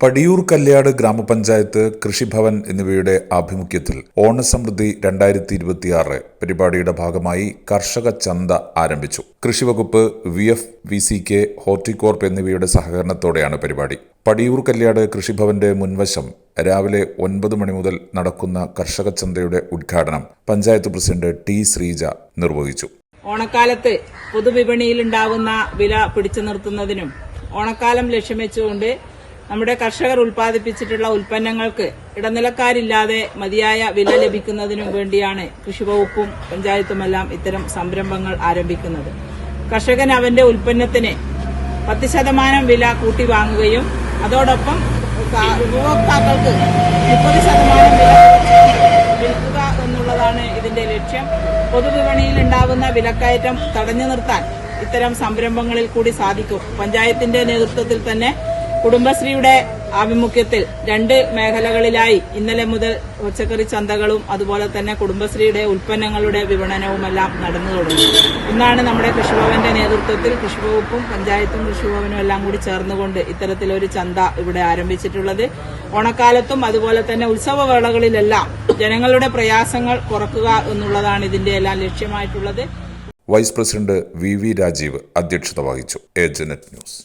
പടിയൂർ കല്യാട് ഗ്രാമപഞ്ചായത്ത് കൃഷിഭവൻ എന്നിവയുടെ ആഭിമുഖ്യത്തിൽ ഓണസമൃദ്ധി 2026 പരിപാടിയുടെ ഭാഗമായി കർഷക ചന്ത ആരംഭിച്ചു. കൃഷിവകുപ്പ്, VFVCK, ഹോർട്ടികോർപ്പ് എന്നിവയുടെ സഹകരണത്തോടെയാണ് പരിപാടി. പടിയൂർ കല്യാട് കൃഷിഭവന്റെ മുൻവശം രാവിലെ 9 മണി മുതൽ നടക്കുന്ന കർഷക ചന്തയുടെ ഉദ്ഘാടനം പഞ്ചായത്ത് പ്രസിഡന്റ് T. ശ്രീജ നിർവഹിച്ചു. ഓണക്കാലത്ത് പൊതുവിപണിയിലുണ്ടാവുന്ന വില പിടിച്ചു നിർത്തുന്നതിനും ഓണക്കാലം ലക്ഷ്യം വെച്ചുകൊണ്ട് നമ്മുടെ കർഷകർ ഉൽപ്പാദിപ്പിച്ചിട്ടുള്ള ഉൽപ്പന്നങ്ങൾക്ക് ഇടനിലക്കാരില്ലാതെ മതിയായ വില ലഭിക്കുന്നതിനും വേണ്ടിയാണ് കൃഷിവകുപ്പും പഞ്ചായത്തുമെല്ലാം ഇത്തരം സംരംഭങ്ങൾ ആരംഭിക്കുന്നത്. കർഷകൻ അവന്റെ ഉൽപ്പന്നത്തിന് 10% വില കൂട്ടി വാങ്ങുകയും അതോടൊപ്പം ഉപഭോക്താക്കൾക്ക് 30% വില വിൽക്കുക എന്നുള്ളതാണ് ഇതിന്റെ ലക്ഷ്യം. പൊതുവിപണിയിൽ ഉണ്ടാകുന്ന വിലക്കയറ്റം തടഞ്ഞു നിർത്താൻ ഇത്തരം സംരംഭങ്ങളിൽ കൂടി സാധിക്കും. പഞ്ചായത്തിന്റെ നേതൃത്വത്തിൽ തന്നെ കുടുംബശ്രീയുടെ ആഭിമുഖ്യത്തിൽ 2 മേഖലകളിലായി ഇന്നലെ മുതൽ പച്ചക്കറി ചന്തകളും അതുപോലെ തന്നെ കുടുംബശ്രീയുടെ ഉൽപ്പന്നങ്ങളുടെ വിപണനവുമെല്ലാം നടന്നു തുടങ്ങി. ഇന്നാണ് നമ്മുടെ കൃഷിഭവന്റെ നേതൃത്വത്തിൽ കൃഷിവകുപ്പും പഞ്ചായത്തും കൃഷിഭവനും എല്ലാം കൂടി ചേർന്നുകൊണ്ട് ഇത്തരത്തിലൊരു ചന്ത ഇവിടെ ആരംഭിച്ചിട്ടുള്ളത്. ഓണക്കാലത്തും അതുപോലെ തന്നെ ഉത്സവവേളകളിലെല്ലാം ജനങ്ങളുടെ പ്രയാസങ്ങൾ കുറക്കുക എന്നുള്ളതാണ് ഇതിന്റെ എല്ലാം ലക്ഷ്യമായിട്ടുള്ളത്. വൈസ് പ്രസിഡന്റ് VV രാജീവ് അധ്യക്ഷത വഹിച്ചു. Agent news.